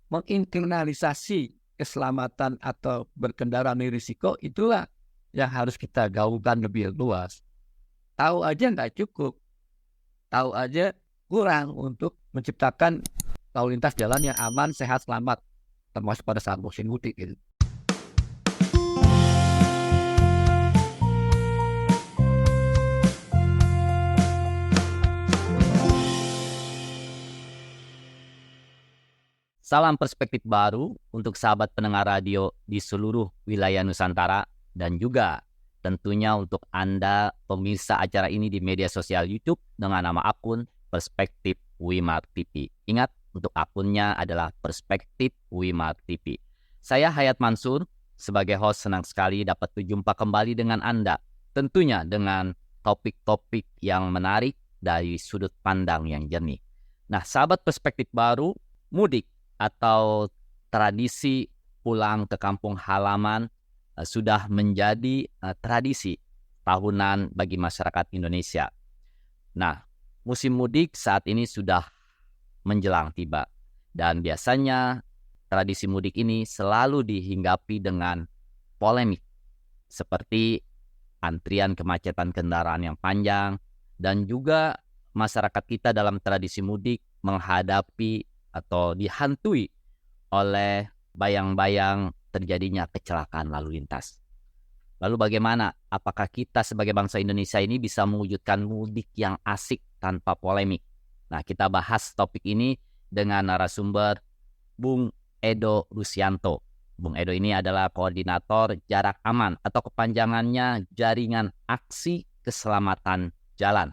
Menginternalisasi keselamatan atau berkendara risiko, itulah yang harus kita gaungkan lebih luas. Tahu aja nggak cukup, tahu aja kurang untuk menciptakan lalu lintas jalan yang aman, sehat, selamat, termasuk pada saat musim mudik gitu. Salam perspektif baru untuk sahabat pendengar radio di seluruh wilayah Nusantara dan juga tentunya untuk Anda pemirsa acara ini di media sosial YouTube dengan nama akun Perspektif Wimar TV. Ingat, untuk akunnya adalah Perspektif Wimar TV. Saya Hayat Mansur, sebagai host senang sekali dapat berjumpa kembali dengan Anda. Tentunya dengan topik-topik yang menarik dari sudut pandang yang jernih. Nah, sahabat perspektif baru, mudik atau tradisi pulang ke kampung halaman sudah menjadi tradisi tahunan bagi masyarakat Indonesia. Nah, musim mudik saat ini sudah menjelang tiba. Dan biasanya tradisi mudik ini selalu dihinggapi dengan polemik. Seperti antrian kemacetan kendaraan yang panjang. Dan juga masyarakat kita dalam tradisi mudik menghadapi atau dihantui oleh bayang-bayang terjadinya kecelakaan lalu lintas. Lalu bagaimana? Apakah kita sebagai bangsa Indonesia ini bisa mewujudkan mudik yang asik tanpa polemik? Nah, kita bahas topik ini dengan narasumber Bung Edo Rusianto. Bung Edo ini adalah koordinator jarak aman atau kepanjangannya Jaringan Aksi Keselamatan Jalan.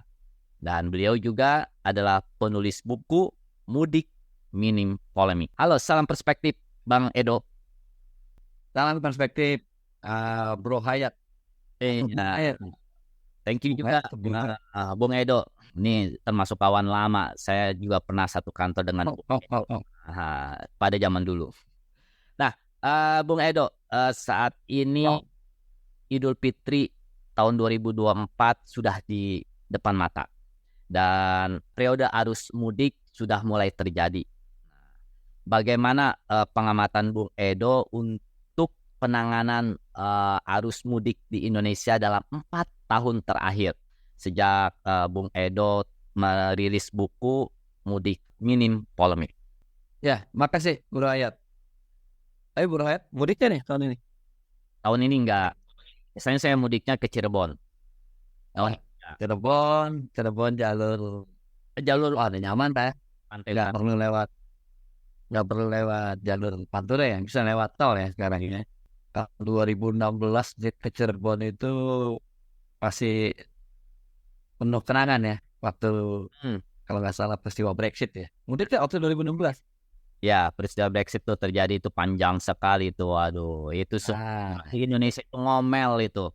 Dan beliau juga adalah penulis buku Mudik Minim Polemik. Halo, salam perspektif Bang Edo. Salam perspektif Bro Hayat. Thank you juga Bung Edo. Ini termasuk kawan lama. Saya juga pernah satu kantor dengan pada zaman dulu. Nah, Bung Edo, saat ini Idul Fitri tahun 2024 sudah di depan mata. Dan periode arus mudik sudah mulai terjadi. Bagaimana pengamatan Bung Edo untuk penanganan arus mudik di Indonesia dalam 4 tahun terakhir sejak Bung Edo merilis buku Mudik Minim Polemik? Ya, makasih Bro Hayat. Ayo Bro Hayat, mudiknya nih tahun ini? Tahun ini enggak. Biasanya saya mudiknya ke Cirebon. Cirebon jalur ada nyaman Pak. Nggak perlu lewat jalur Pantura ya, bisa lewat tol ya sekarang ini. Tahun 2016 ke Cirebon itu masih penuh kenangan ya, waktu kalau nggak salah peristiwa Brexit ya. Mudiknya waktu 2016. Ya, peristiwa Brexit itu terjadi, itu panjang sekali itu. Waduh, itu Indonesia itu ngomel itu.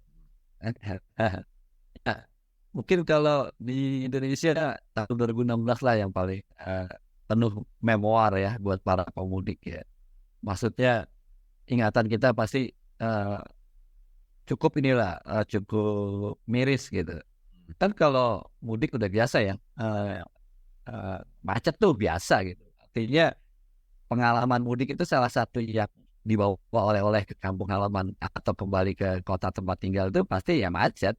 Mungkin kalau di Indonesia tahun 2016 lah yang paling penuh memoir ya buat para pemudik ya. Maksudnya ingatan kita pasti cukup miris gitu. Kan kalau mudik udah biasa ya, macet tuh biasa gitu. Artinya pengalaman mudik itu salah satu yang dibawa oleh ke kampung halaman atau kembali ke kota tempat tinggal itu pasti ya macet.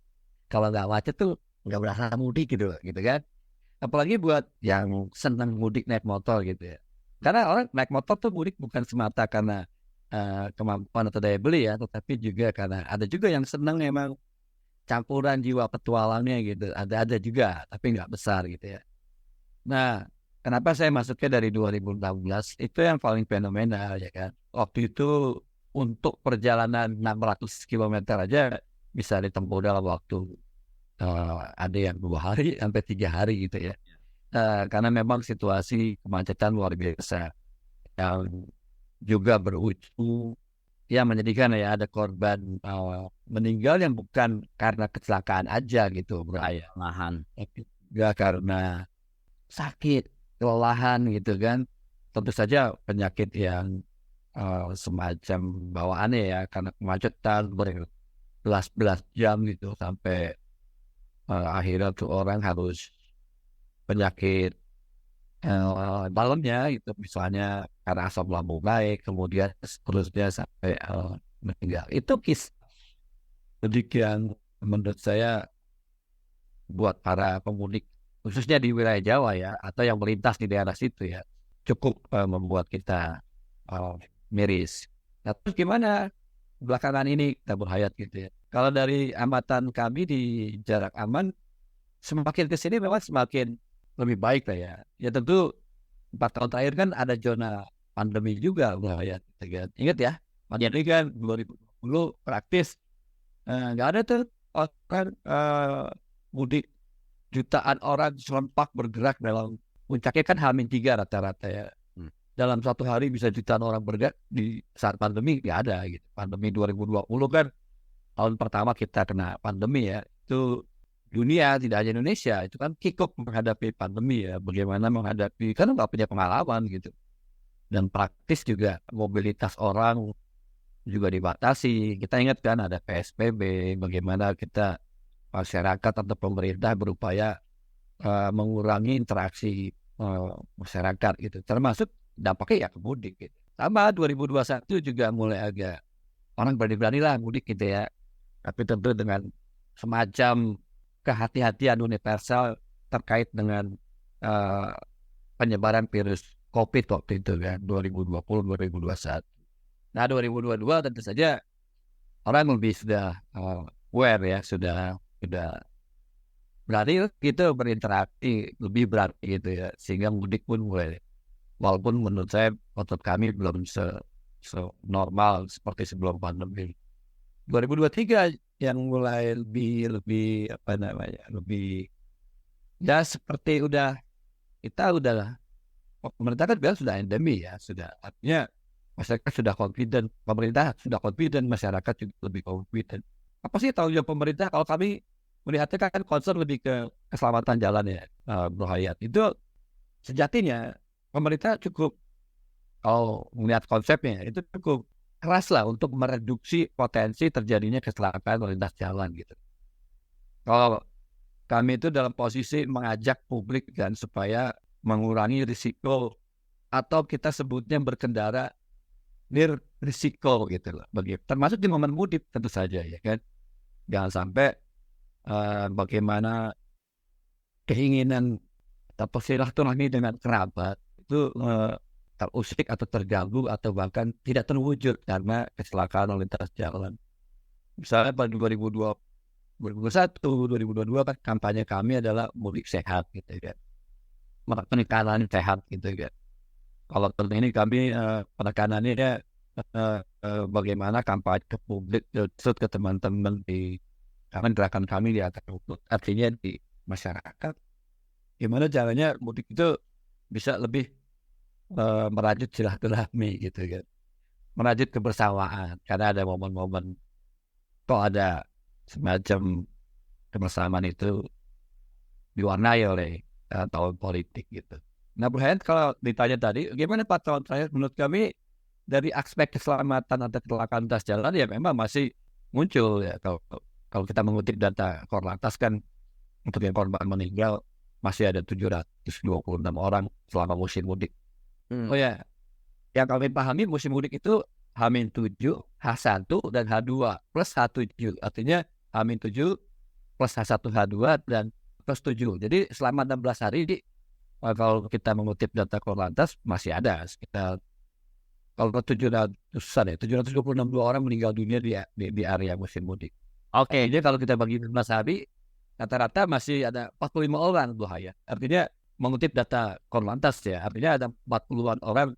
Kalau nggak macet tuh nggak berasa mudik gitu kan. Apalagi buat yang senang mudik naik motor gitu ya. Karena orang naik motor tuh mudik bukan semata karena kemampuan atau daya beli ya, tetapi juga karena ada juga yang senang emang campuran jiwa petualangnya gitu. Ada juga, tapi nggak besar gitu ya. Nah, kenapa saya masuknya dari 2016? Itu yang paling fenomenal ya kan. Waktu itu untuk perjalanan 600 km aja bisa ditempuh dalam waktu ada yang 2 hari sampai 3 hari gitu ya. Karena memang situasi kemacetan luar biasa yang juga berujung ya menyedihkan ya, ada korban meninggal yang bukan karena kecelakaan aja gitu bro ya, tapi juga karena sakit, kelelahan gitu kan. Tentu saja penyakit yang semacam bawaannya ya, karena kemacetan berbelas-belas jam gitu sampai akhirnya tuh orang harus penyakit dalamnya itu misalnya karena asam lambung naik, kemudian seterusnya sampai meninggal. Itu kisah demikian menurut saya buat para pemudik khususnya di wilayah Jawa ya atau yang melintas di daerah situ ya cukup membuat kita miris. Nah, terus gimana belakangan ini kita berhayat gitu ya? Kalau dari amatan kami di jarak aman semakin ke sini memang semakin lebih baik lah ya. Ya tentu 4 tahun terakhir kan ada zona pandemi juga berhayat. Ingat ya, pandemi kan 2020 praktis nggak ada tuh orang mudik jutaan orang serempak bergerak dalam puncaknya kan H-3 rata-rata ya. Dalam satu hari bisa jutaan orang bergerak di saat pandemi nggak ada gitu. Pandemi 2020 kan tahun pertama kita kena pandemi ya. Itu dunia tidak hanya Indonesia itu kan kikuk menghadapi pandemi ya. Bagaimana menghadapi karena nggak punya pengalaman gitu. Dan praktis juga mobilitas orang juga dibatasi. Kita ingat kan ada PSBB, bagaimana kita masyarakat atau pemerintah berupaya mengurangi interaksi masyarakat gitu. Termasuk dampaknya ya ke mudik gitu. Sama 2021 juga mulai agak orang berani-berani lah mudik gitu ya. Tapi tentu dengan semacam kehati-hatian universal terkait dengan penyebaran virus COVID waktu itu kan 2020-2021. Nah 2022 tentu saja orang lebih sudah aware ya, sudah berani gitu berinteraksi lebih berani gitu ya, sehingga mudik pun mulai walaupun menurut saya otot kami belum normal seperti sebelum pandemi. 2023 yang mulai lebih apa namanya lebih ya seperti kita udah pemerintah kan bilang sudah endemi ya, sudah artinya masyarakat sudah confident, pemerintah sudah confident, masyarakat juga lebih confident. Apa sih tanggung jawab pemerintah? Kalau kami melihatnya kan concern lebih ke keselamatan jalan ya, Bro Hayat. Itu sejatinya pemerintah cukup, kalau melihat konsepnya, itu cukup keras lah untuk mereduksi potensi terjadinya kecelakaan lalu lintas jalan gitu. Kalau kami itu dalam posisi mengajak publik kan supaya mengurangi risiko atau kita sebutnya berkendara risiko gitu loh, termasuk di momen mudik tentu saja ya kan, jangan sampai bagaimana keinginan atau silaturahmi dengan kerabat itu terusik atau terganggu atau bahkan tidak terwujud karena kecelakaan lalu lintas jalan. Misalnya pada 2021, 2022 kan kampanye kami adalah mudik sehat gitu kan, penekanan sehat gitu kan. Kalau tahun ini kami penekanannya bagaimana kampanye ke publik, ke teman-teman karena gerakan kami di atas rumput, artinya di masyarakat. Gimana caranya mudik itu bisa lebih merajut silaturahmi gitu kan, merajut kebersamaan karena ada momen-momen kok ada semacam kebersamaan itu diwarnai oleh tahun politik gitu. Nah, Bu Hen, kalau ditanya tadi, gimana 4 tahun terakhir? Menurut kami dari aspek keselamatan atau kecelakaan lintas jalan ya memang masih muncul ya. Kalau kita mengutip data Korlantas kan untuk yang korban meninggal masih ada 726 orang selama musim mudik. Oh ya, yang kami pahami musim mudik itu H-7, H1 dan H2 plus H7. Artinya H-7 plus H1, H2 dan plus 7. Jadi selama 16 hari kalau kita mengutip data Korlantas masih ada sekitar kalau 726 orang meninggal dunia di area musim mudik. Oke. Jadi kalau kita bagi 16 hari rata-rata masih ada 45 orang bahaya. Artinya mengutip data Korlantas ya, artinya ada 40-an orang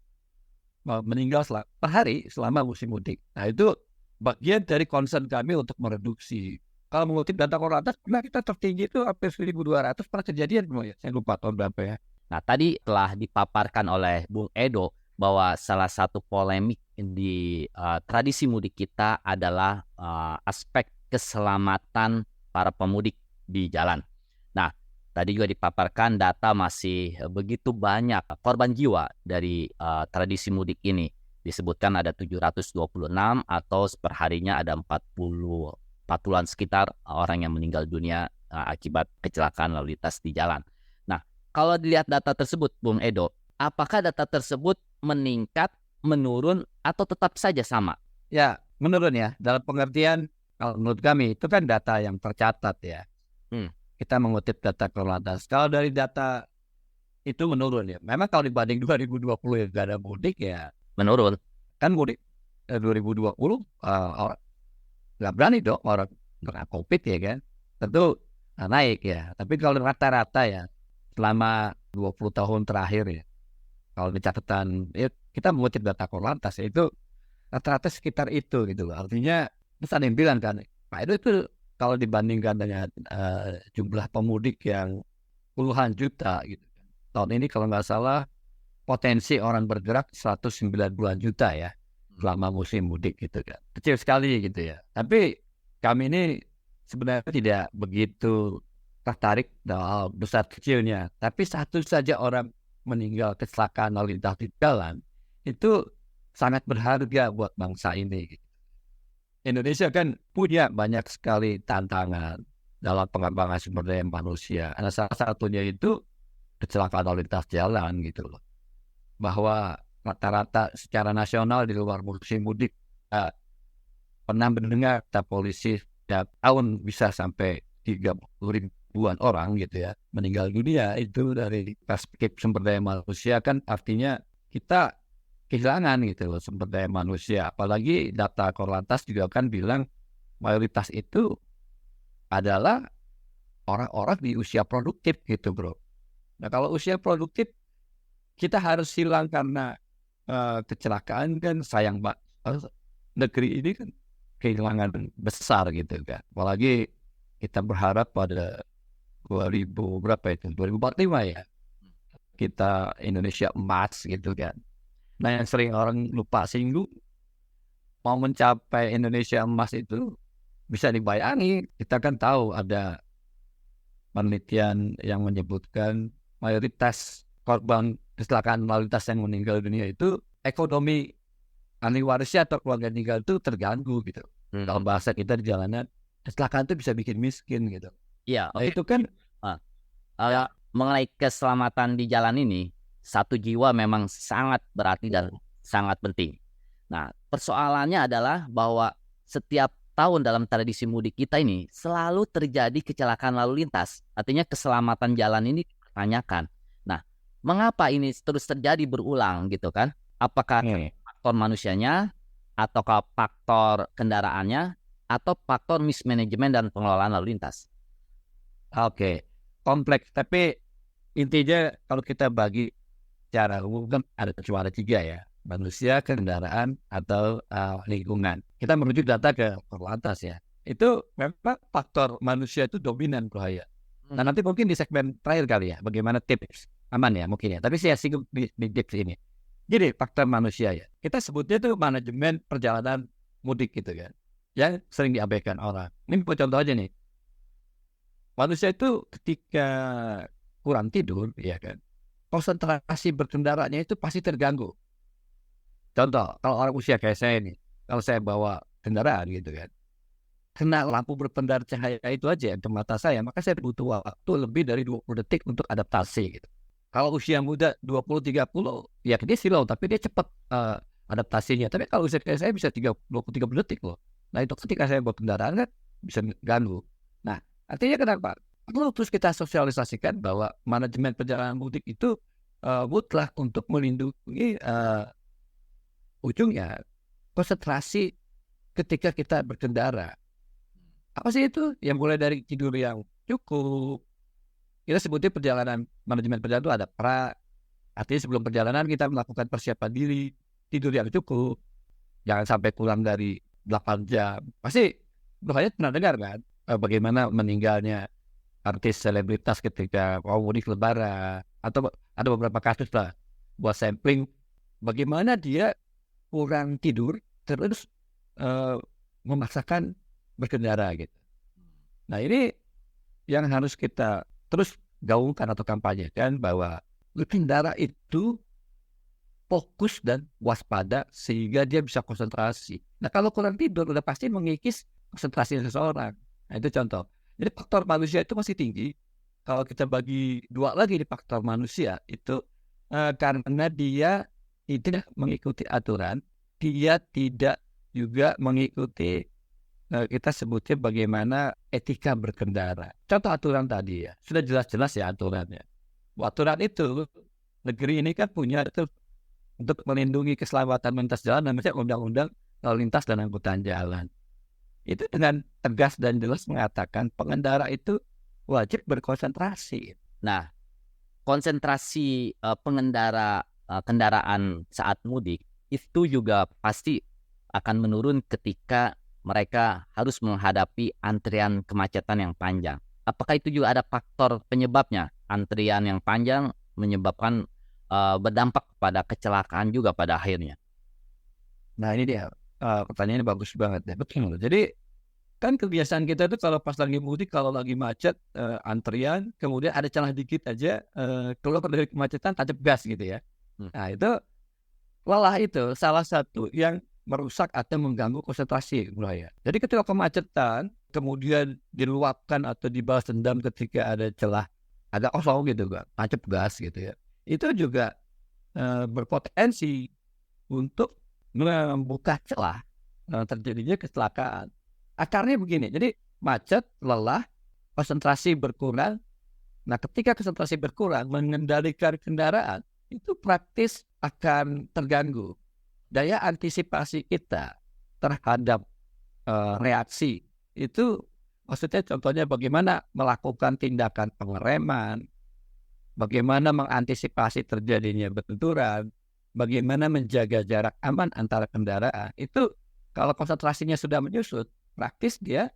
meninggal per hari selama musim mudik. Nah itu bagian dari concern kami untuk mereduksi. Kalau mengutip data Korlantas, kita tertinggi itu hampir 1.200 per kejadian ya. Saya lupa tahun berapa ya. Nah, tadi telah dipaparkan oleh Bung Edo bahwa salah satu polemik di tradisi mudik kita adalah aspek keselamatan para pemudik di jalan. Nah, tadi juga dipaparkan data masih begitu banyak korban jiwa dari tradisi mudik ini. Disebutkan ada 726 atau perharinya ada 40-an sekitar orang yang meninggal dunia akibat kecelakaan lalu lintas di jalan. Nah, kalau dilihat data tersebut, Bung Edo, apakah data tersebut meningkat, menurun, atau tetap saja sama? Ya, menurun ya. Dalam pengertian, kalau menurut kami itu kan data yang tercatat ya. Kita mengutip data Korlantas. Kalau dari data itu menurun ya. Memang kalau dibanding 2020 ya gak ada mudik ya. Menurun. Kan mudik 2020 orang nggak berani dong orang kena COVID ya kan. Tentu naik ya. Tapi kalau rata-rata ya selama 20 tahun terakhir ya. Kalau di catatan ya, kita mengutip data Korlantas ya, itu rata-rata sekitar itu gitu loh. Artinya terus ada yang bilang kan, Pak Edo itu kalau dibandingkan dengan jumlah pemudik yang puluhan juta gitu. Tahun ini kalau nggak salah potensi orang bergerak 190-an juta ya selama musim mudik gitu kan. Kecil sekali gitu ya. Tapi kami ini sebenarnya tidak begitu tertarik dalam besar kecilnya. Tapi satu saja orang meninggal kecelakaan lalu lintas di jalan itu sangat berharga buat bangsa ini. Indonesia kan punya banyak sekali tantangan dalam pengembangan sumber daya manusia. Nah, salah satunya itu kecelakaan lalu lintas jalan gitu loh. Bahwa rata-rata secara nasional di luar musim mudik pernah mendengar kata polisi setiap tahun bisa sampai 30 ribuan orang gitu ya meninggal dunia. Itu dari perspektif sumber daya manusia kan artinya kita kehilangan gitu loh sumber daya manusia. Apalagi data Korlantas juga kan bilang mayoritas itu adalah orang-orang di usia produktif gitu bro. Nah kalau usia produktif kita harus hilang karena kecelakaan kan sayang banget. Negeri ini kan kehilangan besar gitu kan. Apalagi kita berharap pada 2045 ya kita Indonesia emas gitu kan. Nah yang sering orang lupa singgung, mau mencapai Indonesia emas itu bisa dibayangin. Kita kan tahu ada penelitian yang menyebutkan mayoritas korban kecelakaan lalu lintas yang meninggal dunia itu ekonomi ahli warisnya atau keluarga meninggal itu terganggu gitu. Dalam bahasa kita di jalanan, kecelakaan itu bisa bikin miskin gitu. Iya, Nah, itu kan mengenai keselamatan di jalan ini, satu jiwa memang sangat berarti dan sangat penting. Nah, persoalannya adalah bahwa setiap tahun dalam tradisi mudik kita ini selalu terjadi kecelakaan lalu lintas. Artinya keselamatan jalan ini dipertanyakan. Nah, mengapa ini terus terjadi berulang gitu kan? Apakah faktor manusianya, ataukah faktor kendaraannya, atau faktor mismanajemen dan pengelolaan lalu lintas? Oke, kompleks. Tapi intinya kalau kita bagi secara umum kan cuma ada 3 ya. Manusia, kendaraan, atau lingkungan. Kita merujuk data ke Korlantas ya. Itu memang faktor manusia itu dominan bahaya. Nah nanti mungkin di segmen terakhir kali ya, bagaimana tips aman ya mungkin ya. Tapi saya singgung di tips ini. Jadi faktor manusia ya. Kita sebutnya itu manajemen perjalanan mudik gitu kan. Yang sering diabaikan orang. Ini contoh aja nih. Manusia itu ketika kurang tidur, ya kan, konsentrasi berkendaranya itu pasti terganggu. Contoh, kalau orang usia kayak saya nih, kalau saya bawa kendaraan gitu kan, kena lampu berpendar cahaya itu aja ke mata saya, maka saya butuh waktu lebih dari 20 detik untuk adaptasi gitu. Kalau usia muda 20-30, ya dia slow, tapi dia cepat adaptasinya. Tapi kalau usia kayak saya bisa 20-30 detik loh. Nah itu ketika saya bawa kendaraan kan bisa ganggu. Nah artinya kenapa? Perlu terus kita sosialisasikan bahwa manajemen perjalanan mudik itu mutlak untuk melindungi ujungnya konsentrasi ketika kita berkendara. Apa sih itu? Yang mulai dari tidur yang cukup. Kita sebutnya manajemen perjalanan itu ada artinya sebelum perjalanan kita melakukan persiapan diri, tidur yang cukup. Jangan sampai kurang dari 8 jam. Pasti banyak pernah dengar kan bagaimana meninggalnya artis selebritas ketika mudik lebaran, atau ada beberapa kasus lah buat sampling bagaimana dia kurang tidur terus memaksakan berkendara gitu. Nah ini yang harus kita terus gaungkan atau kampanyekan bahwa berkendara itu fokus dan waspada sehingga dia bisa konsentrasi. Nah kalau kurang tidur udah pasti mengikis konsentrasi seseorang. Nah itu contoh. Jadi faktor manusia itu masih tinggi, kalau kita bagi dua lagi di faktor manusia itu karena dia tidak mengikuti aturan, dia tidak juga mengikuti kita sebutnya bagaimana etika berkendara. Contoh aturan tadi ya, sudah jelas-jelas ya aturannya. Aturan itu negeri ini kan punya itu untuk melindungi keselamatan lintas jalan, namanya Undang-Undang Lalu Lintas dan Angkutan Jalan. Itu dengan tegas dan jelas mengatakan pengendara itu wajib berkonsentrasi. Nah, konsentrasi pengendara kendaraan saat mudik itu juga pasti akan menurun ketika mereka harus menghadapi antrian kemacetan yang panjang. Apakah itu juga ada faktor penyebabnya? Antrian yang panjang menyebabkan berdampak pada kecelakaan juga pada akhirnya. Nah ini dia, pertanyaannya bagus banget ya. Betul. Jadi kan kebiasaan kita itu kalau pas lagi mudik, kalau lagi macet, antrian, kemudian ada celah dikit aja, keluar dari kemacetan, tancap gas gitu ya. Nah itu lelah itu salah satu yang merusak atau mengganggu konsentrasi ya. Jadi ketika kemacetan, kemudian diluapkan atau dibalas dendam ketika ada celah agak kosong gitu kan, tancap gas gitu ya. Itu juga berpotensi untuk membuka celah terjadinya kecelakaan. Akarnya begini, jadi macet, lelah, konsentrasi berkurang. Nah ketika konsentrasi berkurang, mengendalikan kendaraan itu praktis akan terganggu. Daya antisipasi kita terhadap reaksi itu, maksudnya contohnya bagaimana melakukan tindakan pengereman, bagaimana mengantisipasi terjadinya benturan, bagaimana menjaga jarak aman antara kendaraan. Itu kalau konsentrasinya sudah menyusut, praktis dia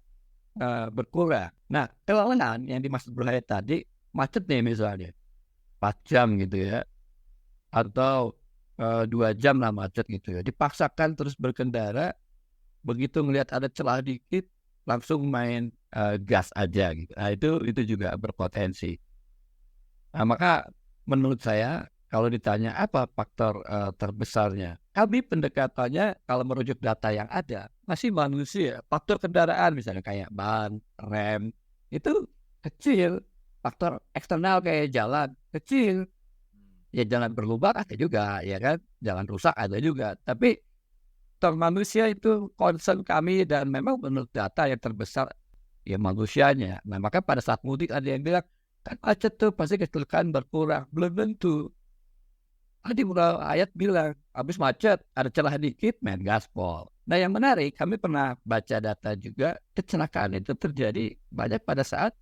berkurang. Nah, kelelahan yang dimaksud berbahaya tadi, macet nih misalnya 4 jam gitu ya, atau 2 jam lah macet gitu ya, dipaksakan terus berkendara, begitu ngelihat ada celah dikit langsung main gas aja gitu. Nah itu juga berpotensi. Nah, maka menurut saya kalau ditanya apa faktor terbesarnya, kami pendekatannya kalau merujuk data yang ada masih manusia. Faktor kendaraan misalnya kayak ban, rem itu kecil, faktor eksternal kayak jalan kecil. Ya jalan berlubang ada juga, ya kan, jalan rusak ada juga. Tapi faktor manusia itu concern kami, dan memang menurut data yang terbesar ya manusianya. Nah maka pada saat mudik ada yang bilang kan macet tuh pasti kecelakaan berkurang. Belum tentu. Tadi ayat bilang habis macet ada celah dikit main gaspol. Nah yang menarik, kami pernah baca data juga, kecelakaan itu terjadi banyak pada saat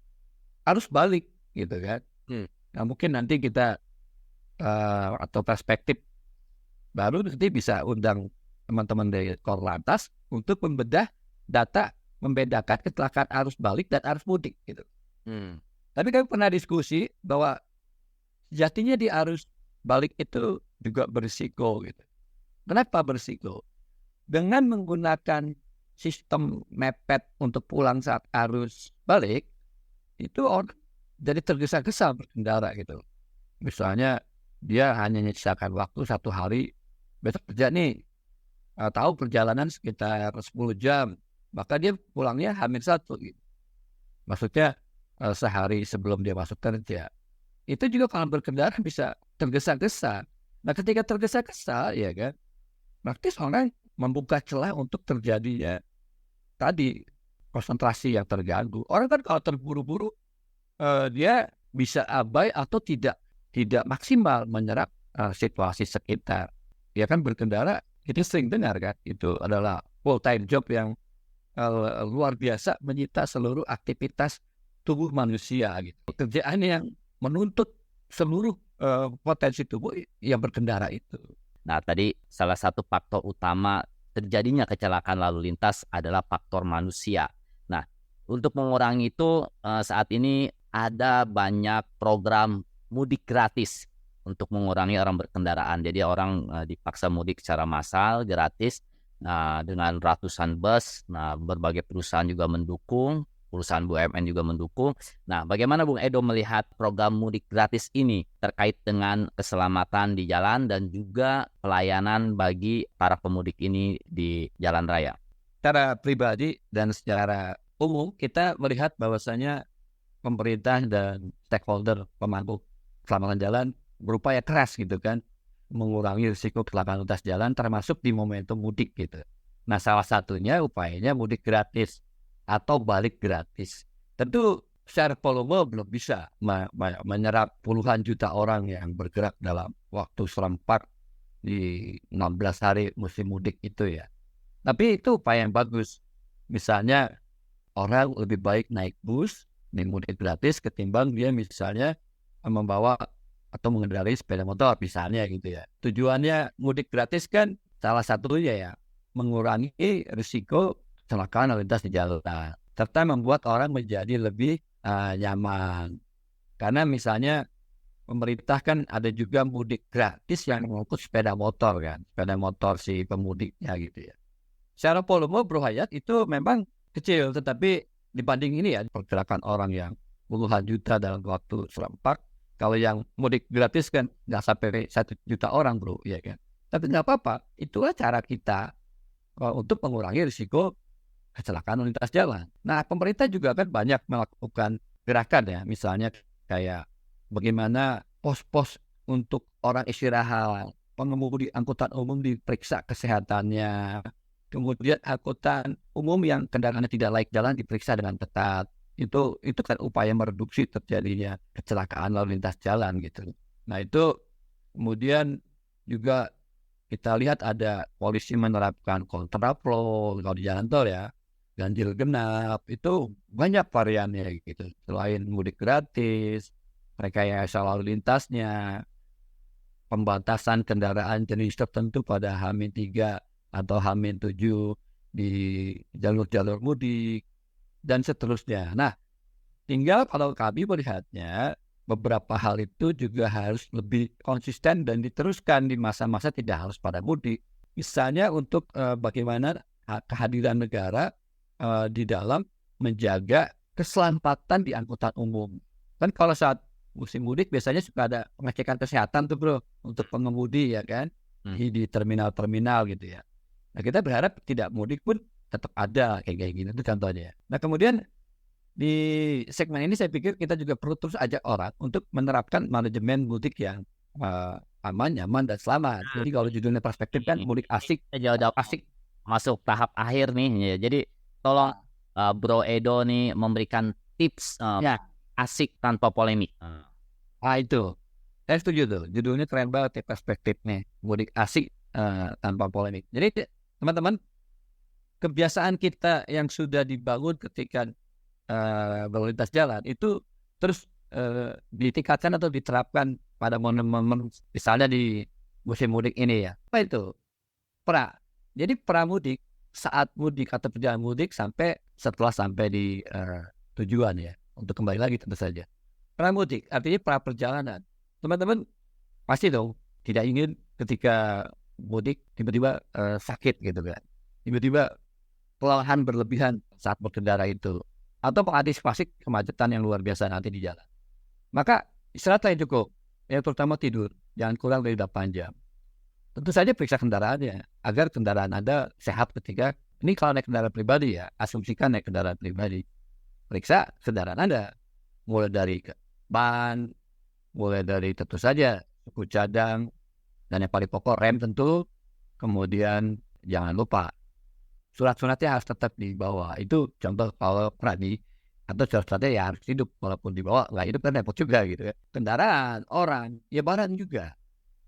arus balik gitu kan. Nah mungkin nanti kita atau perspektif baru nanti bisa undang teman-teman dari Korlantas untuk membedah data, membedakan kecelakaan arus balik dan arus mudik gitu. Tapi kami pernah diskusi bahwa sejatinya di arus balik itu juga berisiko gitu. Kenapa berisiko? Dengan menggunakan sistem mepet untuk pulang saat arus balik, itu orang jadi tergesa-gesa berkendara gitu. Misalnya dia hanya menyisakan waktu 1 hari, besok kerja nih, tahu perjalanan sekitar 10 jam, maka dia pulangnya H-1 gitu. Maksudnya sehari sebelum dia masuk kerja. Itu juga kalau berkendara bisa tergesa-gesa. Nah ketika tergesa-gesa ya kan, praktis orang membuka celah untuk terjadinya tadi konsentrasi yang terganggu. Orang kan kalau terburu-buru dia bisa abai atau tidak maksimal menyerap situasi sekitar. Ya kan berkendara kita sering dengar kan, itu adalah full time job yang luar biasa, menyita seluruh aktivitas tubuh manusia gitu. Pekerjaan yang menuntut seluruh potensi tubuh yang berkendara itu. Nah, tadi salah satu faktor utama terjadinya kecelakaan lalu lintas adalah faktor manusia. Nah, untuk mengurangi itu saat ini ada banyak program mudik gratis untuk mengurangi orang berkendaraan. Jadi orang dipaksa mudik secara massal, gratis. Nah, dengan ratusan bus, nah berbagai perusahaan juga mendukung, perusahaan BUMN juga mendukung. Nah, bagaimana Bung Edo melihat program mudik gratis ini terkait dengan keselamatan di jalan dan juga pelayanan bagi para pemudik ini di jalan raya? Secara pribadi dan secara umum kita melihat bahwasanya pemerintah dan stakeholder pemangku keselamatan jalan berupaya keras gitu kan, mengurangi risiko kecelakaan lintas jalan termasuk di momentum mudik gitu. Nah, salah satunya upayanya mudik gratis atau balik gratis. Tentu secara volume belum bisa menyerap puluhan juta orang yang bergerak dalam waktu serempak di 16 hari musim mudik itu ya. Tapi itu upaya yang bagus. Misalnya orang lebih baik naik bus di mudik gratis ketimbang dia misalnya membawa atau mengendarai sepeda motor misalnya gitu ya. Tujuannya mudik gratis kan salah satunya ya mengurangi risiko kecelakaan lalu lintas di jalan serta membuat orang menjadi lebih nyaman. Karena misalnya pemerintah kan ada juga mudik gratis yang mengangkut sepeda motor kan, sepeda motor si pemudiknya gitu ya. Secara volume Bro Hayat itu memang kecil, tetapi dibanding ini ya pergerakan orang yang puluhan juta dalam waktu serempak, kalau yang mudik gratis kan nggak sampai 1 juta orang Bro, ya kan. Tapi nggak apa-apa, itulah cara kita untuk mengurangi risiko kecelakaan lalu lintas jalan. Nah, pemerintah juga kan banyak melakukan gerakan ya, misalnya kayak bagaimana pos-pos untuk orang istirahat, pengemudi angkutan umum diperiksa kesehatannya, kemudian angkutan umum yang kendaraannya tidak layak jalan diperiksa dengan ketat. Itu kan upaya mereduksi terjadinya kecelakaan lalu lintas jalan gitu. Nah, itu kemudian juga kita lihat ada polisi menerapkan kontraflow kalau di jalan tol ya, ganjil genap, itu banyak variannya gitu. Selain mudik gratis, rekayasa lalu lintasnya, pembatasan kendaraan jenis tertentu pada H-3 atau H-7 di jalur-jalur mudik, dan seterusnya. Nah, tinggal kalau kami melihatnya, beberapa hal itu juga harus lebih konsisten dan diteruskan di masa-masa tidak harus pada mudik. Misalnya untuk bagaimana kehadiran negara di dalam menjaga keselamatan di angkutan umum. Kan kalau saat musim mudik biasanya suka ada pengecekan kesehatan tuh Bro, untuk pengemudi ya kan, di terminal-terminal gitu ya. Nah, kita berharap tidak mudik pun tetap ada kayak gini itu contohnya. Nah, kemudian di segmen ini saya pikir kita juga perlu terus ajak orang untuk menerapkan manajemen mudik yang aman, nyaman, dan selamat. Jadi kalau judulnya perspektif kan mudik asik, jauh asik masuk tahap akhir nih ya. Jadi tolong Bro Edo nih memberikan tips asik tanpa polemik. Itu saya setuju tuh, judulnya keren banget ya, perspektif nih mudik asik tanpa polemik. Jadi teman-teman, kebiasaan kita yang sudah dibangun ketika berlalu lintas jalan itu terus ditingkatkan atau diterapkan pada momen-momen misalnya di musim mudik ini ya. Apa itu? Jadi pramudik saat mudik atau perjalanan mudik sampai setelah sampai di tujuan ya, untuk kembali lagi tentu saja. Pramudik artinya pra perjalanan. Teman-teman pasti dong tidak ingin ketika mudik tiba-tiba sakit gitu kan. Tiba-tiba kelelahan berlebihan saat berkendara itu, atau mengantisipasi kemacetan yang luar biasa nanti di jalan. Maka istirahat yang cukup, yang terutama tidur, jangan kurang dari 8 jam. Tentu saja periksa kendaraannya, agar kendaraan Anda sehat ketika, ini kalau naik kendaraan pribadi ya, asumsikan naik kendaraan pribadi. Periksa kendaraan Anda, mulai dari ban, mulai dari tentu saja suku cadang, dan yang paling pokok rem tentu, kemudian jangan lupa surat-suratnya harus tetap dibawa. Itu contoh kalau pradi atau surat-suratnya ya harus hidup, walaupun dibawa nggak hidup kan repot juga gitu ya. Kendaraan, orang, ya barang juga.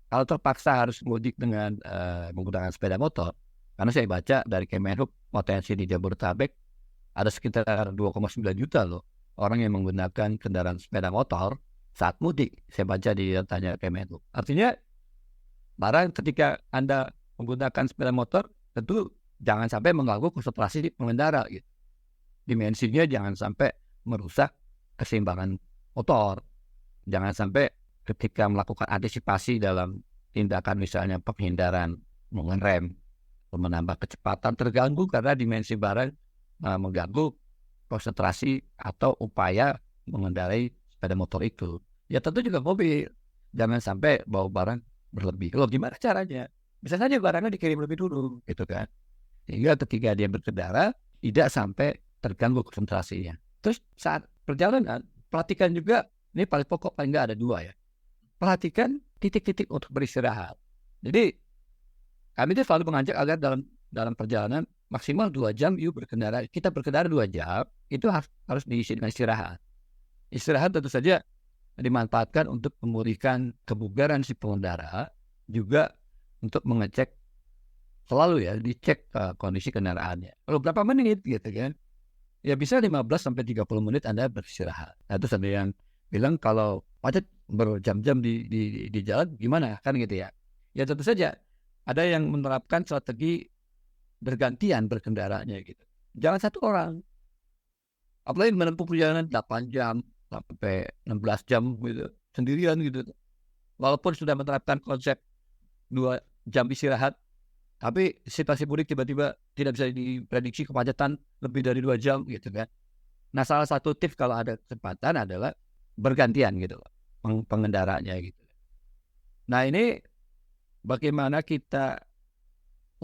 Kalau terpaksa harus mudik dengan menggunakan sepeda motor, karena saya baca dari Kemenhub potensi di Jabodetabek ada sekitar 2,9 juta loh orang yang menggunakan kendaraan sepeda motor saat mudik. Saya baca di datanya Kemenhub. Artinya barang ketika Anda menggunakan sepeda motor tentu jangan sampai mengganggu konsentrasi pengendara gitu. Dimensinya jangan sampai merusak keseimbangan motor. Jangan sampai ketika melakukan antisipasi dalam tindakan misalnya penghindaran, mengerem, menambah kecepatan terganggu karena dimensi barang mengganggu konsentrasi atau upaya mengendarai sepeda motor itu. Ya tentu juga mobil. Jangan sampai bawa barang berlebih. Loh gimana caranya? Bisa saja barangnya dikirim lebih dulu gitu kan. Sehingga ketika dia berkendara tidak sampai terganggu konsentrasinya. Terus saat perjalanan perhatikan juga, ini paling pokok paling nggak ada 2 ya. Perhatikan titik-titik untuk beristirahat. Jadi kami itu selalu mengajak agar dalam perjalanan maksimal 2 jam yuk berkendara. Kita berkendara 2 jam, itu harus diisi dengan istirahat. Istirahat tentu saja dimanfaatkan untuk memulihkan kebugaran si pengendara, juga untuk mengecek selalu ya, dicek kondisi kendaraannya. Kalau berapa menit gitu kan. Ya bisa 15-30 menit Anda beristirahat. Nah, terus ada yang bilang kalau macet berjam-jam di jalan gimana kan gitu ya. Ya tentu saja ada yang menerapkan strategi bergantian berkendaranya gitu. Jangan satu orang. Apalagi menempuh perjalanan 8 jam sampai 16 jam gitu sendirian gitu. Walaupun sudah menerapkan konsep 2 jam istirahat, tapi situasi mudik tiba-tiba tidak bisa diprediksi kemacetan lebih dari 2 jam gitu kan. Nah, salah satu tips kalau ada kesempatan adalah bergantian gitu loh pengendaranya gitu. Nah, ini bagaimana kita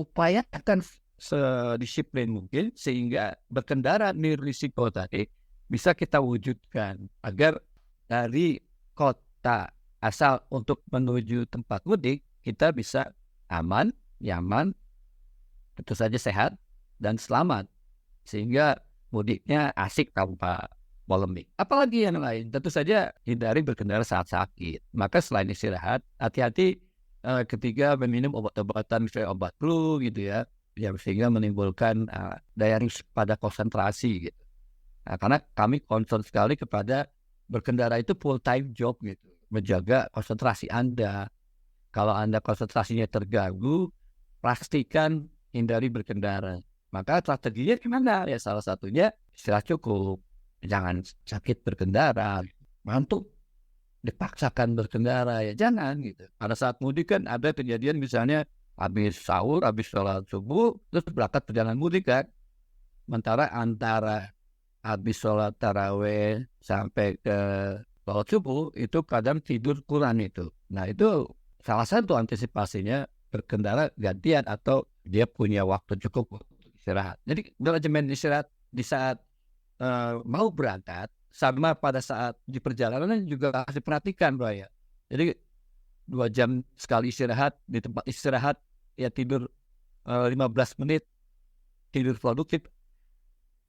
upayakan sedisiplin mungkin sehingga berkendara risiko tadi bisa kita wujudkan agar dari kota asal untuk menuju tempat mudik kita bisa aman, nyaman, tentu saja sehat dan selamat, sehingga mudiknya asik tanpa polemik. Apalagi yang lain, tentu saja hindari berkendara saat sakit. Maka selain istirahat, hati-hati ketika meminum obat-obatan misalnya obat flu gitu ya, yang sehingga menimbulkan daya rusak pada konsentrasi gitu. Nah, karena kami concern sekali kepada berkendara itu full time job gitu, menjaga konsentrasi Anda. Kalau Anda konsentrasinya terganggu, pastikan hindari berkendara. Maka strateginya gimana? Ya salah satunya istirahat cukup. Jangan sakit berkendara. Ngantuk dipaksakan berkendara. Ya jangan gitu. Pada saat mudik kan ada kejadian misalnya habis sahur, habis sholat subuh, terus berangkat perjalanan mudik kan. Sementara antara habis sholat taraweh sampai ke sholat subuh, itu kadang tidur kurang itu. Nah itu salah satu antisipasinya berkendara gantian atau dia punya waktu cukup untuk istirahat. Jadi manajemen istirahat di saat mau berangkat sama pada saat di perjalanan juga harus diperhatikan, Bro ya. Jadi 2 jam sekali istirahat di tempat istirahat ya tidur 15 menit tidur produktif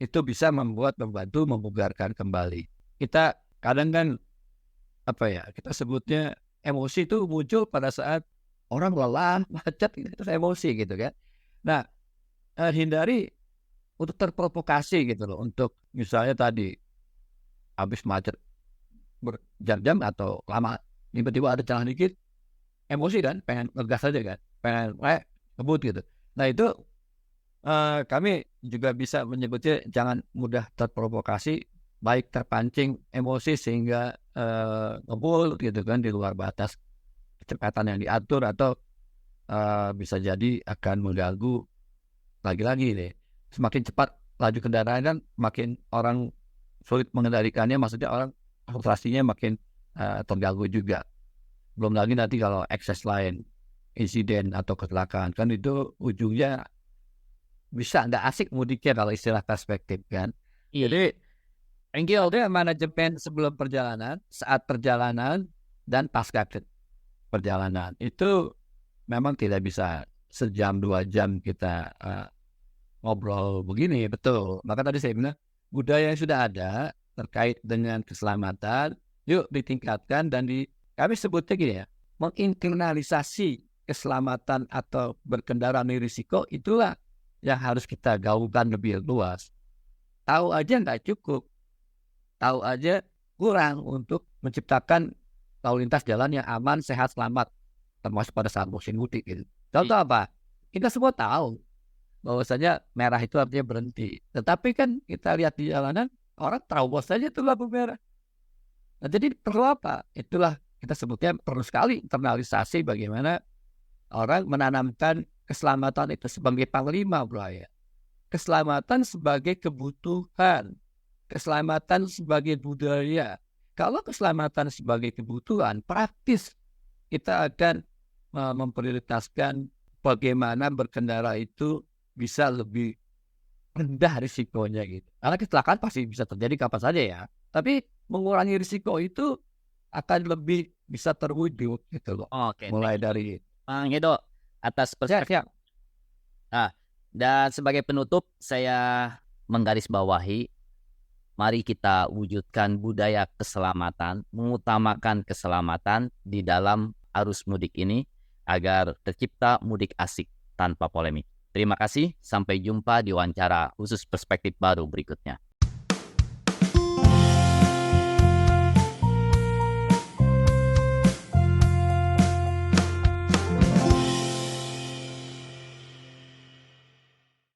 itu bisa membantu membugarkan kembali. Kita kadang kan kita sebutnya emosi itu muncul pada saat orang lelah, macet, itu emosi gitu kan. Nah, hindari untuk terprovokasi gitu loh. Untuk misalnya tadi habis macet berjam-jam atau lama, tiba-tiba ada celah dikit, emosi kan, pengen ngegas aja kan, pengen ngebut gitu. Nah itu kami juga bisa menyebutnya jangan mudah terprovokasi, baik terpancing emosi sehingga ngebut gitu kan di luar batas kecepatan yang diatur, atau bisa jadi akan mengganggu. Lagi-lagi nih, semakin cepat laju kendaraan kan makin orang sulit mengendalikannya, maksudnya orang konsentrasinya makin terganggu juga. Belum lagi nanti kalau ekses lain, insiden atau kecelakaan, kan itu ujungnya bisa nggak asik mudiknya kalau istilah perspektif kan. Jadi ada manajemen sebelum perjalanan, saat perjalanan, dan pasca perjalanan. Itu memang tidak bisa sejam 2 jam kita ngobrol begini, betul. Maka tadi saya bilang budaya yang sudah ada terkait dengan keselamatan yuk ditingkatkan, dan kami sebutnya gini ya, menginternalisasi keselamatan atau berkendara risiko itulah yang harus kita gaungkan lebih luas. Tahu aja nggak cukup, tahu aja kurang untuk menciptakan lalu lintas jalan yang aman, sehat, selamat, termasuk pada saat musim mudik gitu. Contoh apa? Kita semua tahu bahwasanya merah itu artinya berhenti. Tetapi kan kita lihat di jalanan, orang terobos saja tuh lampu merah. Nah, jadi perlu apa? Itulah kita sebutnya perlu sekali internalisasi bagaimana orang menanamkan keselamatan itu sebagai panglima, bro ya. Keselamatan sebagai kebutuhan, keselamatan sebagai budaya. Kalau keselamatan sebagai kebutuhan, praktis kita akan memprioritaskan bagaimana berkendara itu bisa lebih rendah risikonya gitu. Karena kecelakaan pasti bisa terjadi kapan saja ya. Tapi mengurangi risiko itu akan lebih bisa terwujud gitu loh. Oke, Mulai dari Bang Edo atas perspektif. siap. Dan sebagai penutup saya menggarisbawahi, mari kita wujudkan budaya keselamatan, mengutamakan keselamatan di dalam arus mudik ini agar tercipta mudik asik tanpa polemik. Terima kasih, sampai jumpa di wawancara khusus perspektif baru berikutnya.